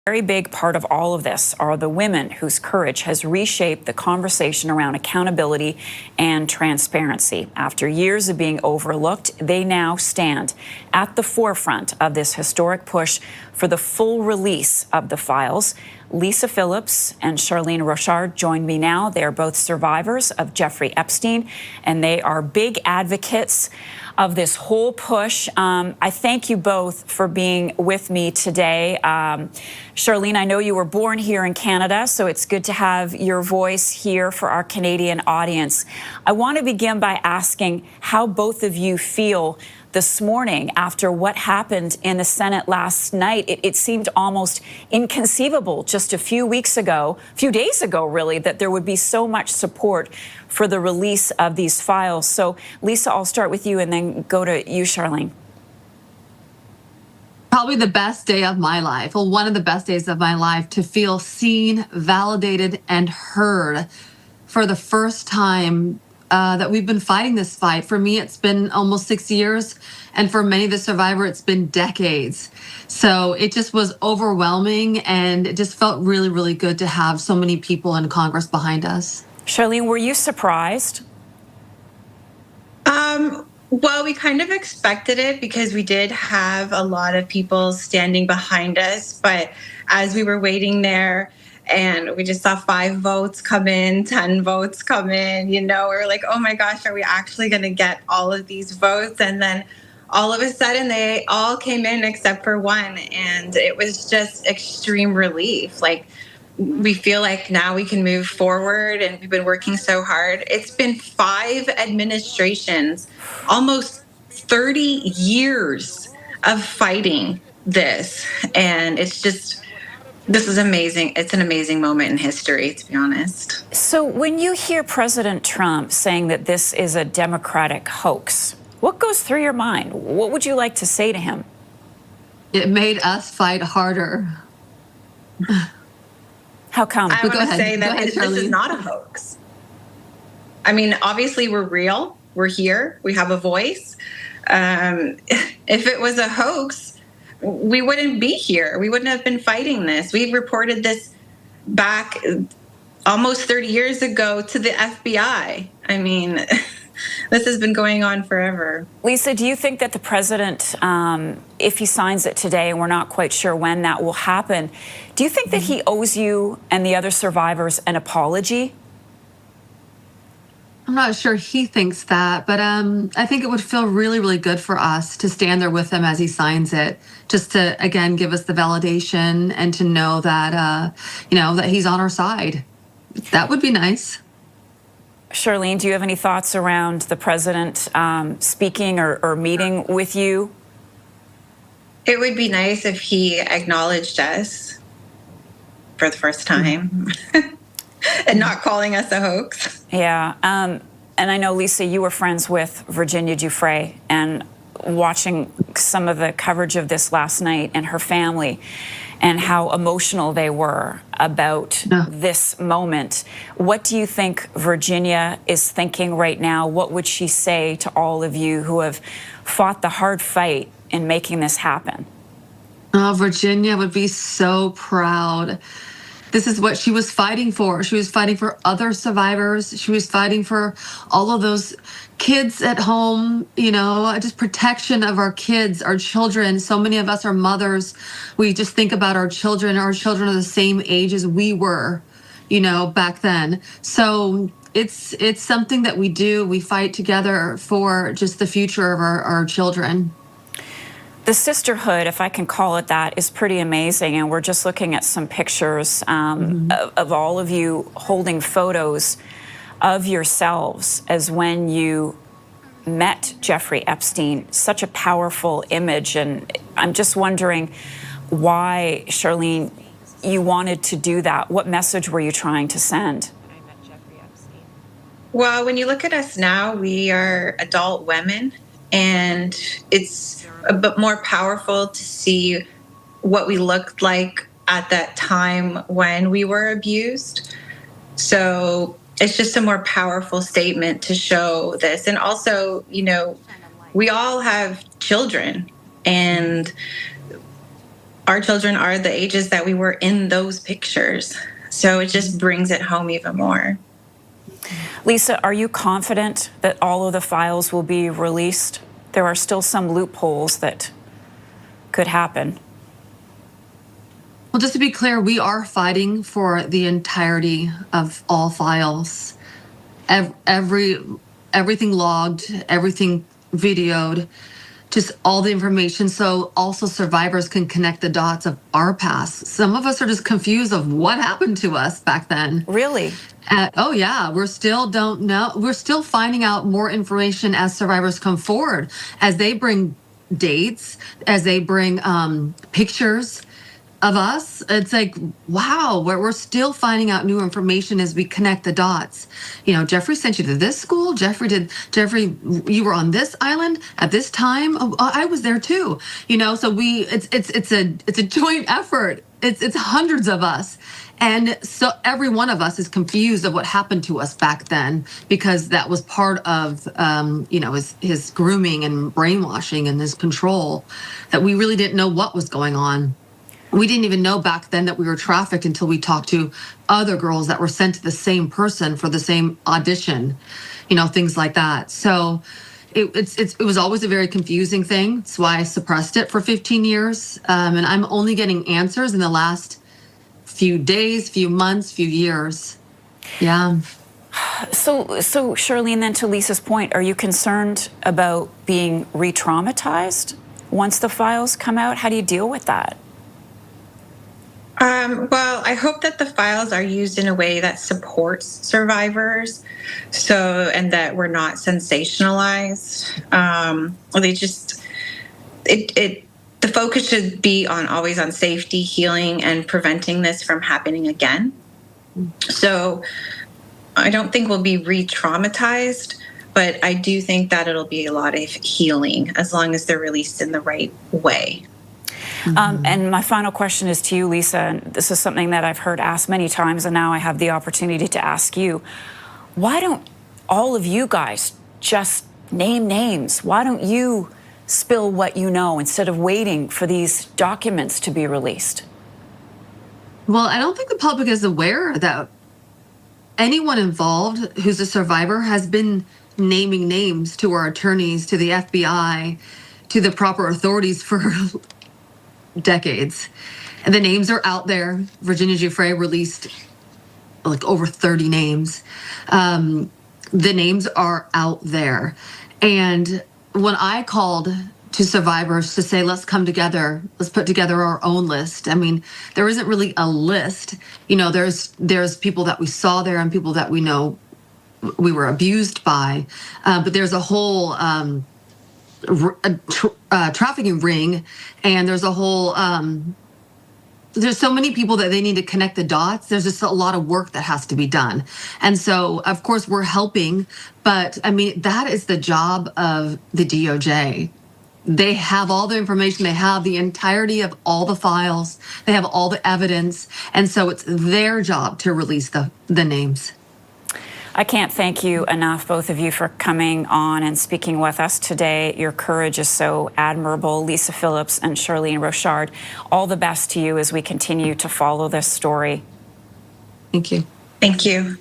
Very big part of all of this are the women whose courage has reshaped the conversation around accountability and transparency. After years of being overlooked, they now stand at the forefront of this historic push for the full release of the files. Lisa Phillips and Charlene Rochard join me now. They are both survivors of Jeffrey Epstein, and they are big advocates of this whole push. I thank you both for being with me today. Charlene, I know you were born here in Canada, so it's good to have your voice here for our Canadian audience. I want to begin by asking how both of you feel this morning after what happened in the Senate last night. It seemed almost inconceivable just a few days ago really, that there would be so much support for the release of these files. So Lisa, I'll start with you and then go to you, Charlene. Probably the best day of my life, well, one of the best days of my life, to feel seen, validated, and heard for the first time that we've been fighting this fight. For me, it's been almost 6 years, and for many of the survivors, it's been decades. So it just was overwhelming, and it just felt really, really good to have so many people in Congress behind us. Charlene, were you surprised? Well, we kind of expected it because we did have a lot of people standing behind us. But as we were waiting there and we just saw 5 votes come in, 10 votes come in, we were like, oh my gosh, are we actually going to get all of these votes? And then all of a sudden they all came in except for one. And it was just extreme relief. Like, we feel like now we can move forward, and we've been working so hard. It's been 5 administrations, almost 30 years of fighting this. And this is amazing. It's an amazing moment in history, to be honest. So when you hear President Trump saying that this is a Democratic hoax, what goes through your mind? What would you like to say to him? It made us fight harder. How come? I want to say that this is not a hoax. I mean, obviously we're real. We're here. We have a voice. If it was a hoax, we wouldn't be here. We wouldn't have been fighting this. We reported this back almost 30 years ago to the FBI. I mean, this has been going on forever. Lisa, do you think that the president, if he signs it today, and we're not quite sure when that will happen, do you think that he owes you and the other survivors an apology? I'm not sure he thinks that, but I think it would feel really, really good for us to stand there with him as he signs it, just to, again, give us the validation and to know that, that he's on our side. That would be nice. Charlene, do you have any thoughts around the president speaking or meeting with you? It would be nice if he acknowledged us for the first time and not calling us a hoax. Yeah. And I know, Lisa, you were friends with Virginia Giuffre, and watching some of the coverage of this last night and her family and how emotional they were about this moment. What do you think Virginia is thinking right now? What would she say to all of you who have fought the hard fight in making this happen? Oh, Virginia would be so proud. This is what she was fighting for. She was fighting for other survivors. She was fighting for all of those kids at home, just protection of our kids, our children. So many of us are mothers. We just think about our children. Our children are the same age as we were, back then. So it's something that we do. We fight together for just the future of our children. The sisterhood, if I can call it that, is pretty amazing. And we're just looking at some pictures of all of you holding photos of yourselves as when you met Jeffrey Epstein. Such a powerful image. And I'm just wondering why, Charlene, you wanted to do that. What message were you trying to send? Well, when you look at us now, we are adult women, and it's a bit more powerful to see what we looked like at that time when we were abused. So it's just a more powerful statement to show this. And also, we all have children, and our children are the ages that we were in those pictures. So it just brings it home even more. Lisa, are you confident that all of the files will be released? There are still some loopholes that could happen. Well, just to be clear, we are fighting for the entirety of all files. Everything logged, everything videoed, just all the information, so also survivors can connect the dots of our past. Some of us are just confused of what happened to us back then. Really? Oh yeah, we're still don't know. We're still finding out more information as survivors come forward, as they bring dates, as they bring pictures of us. It's like, wow, we're still finding out new information as we connect the dots. You know, Jeffrey sent you to this school. Jeffrey, you were on this island at this time. Oh, I was there too. You know, so it's a joint effort. It's hundreds of us. And so every one of us is confused of what happened to us back then, because that was part of, you know, his grooming and brainwashing and his control, that we really didn't know what was going on. We didn't even know back then that we were trafficked until we talked to other girls that were sent to the same person for the same audition, you know, things like that. So it was always a very confusing thing. That's why I suppressed it for 15 years. And I'm only getting answers in the last few days, few months, few years. Yeah. So Charlene, then to Lisa's point, are you concerned about being re-traumatized once the files come out? How do you deal with that? Well, I hope that the files are used in a way that supports survivors, and that we're not sensationalized. The focus should be always on safety, healing, and preventing this from happening again. So I don't think we'll be re-traumatized, but I do think that it'll be a lot of healing as long as they're released in the right way. And my final question is to you, Lisa, and this is something that I've heard asked many times, and now I have the opportunity to ask you. Why don't all of you guys just name names? Why don't you spill what you know instead of waiting for these documents to be released? Well, I don't think the public is aware that anyone involved who's a survivor has been naming names to our attorneys, to the FBI, to the proper authorities for decades. And the names are out there. Virginia Giuffre released like over 30 names. The names are out there. And when I called to survivors to say, let's come together, let's put together our own list. I mean, there isn't really a list. You know, there's people that we saw there and people that we know we were abused by. But there's a whole trafficking ring, and there's a whole there's so many people that they need to connect the dots. There's just a lot of work that has to be done. And so of course we're helping, but I mean, that is the job of the DOJ. They have all the information, they have the entirety of all the files, they have all the evidence, and so it's their job to release the names. I can't thank you enough, both of you, for coming on and speaking with us today. Your courage is so admirable. Lisa Phillips and Charlene Rochard, all the best to you as we continue to follow this story. Thank you. Thank you.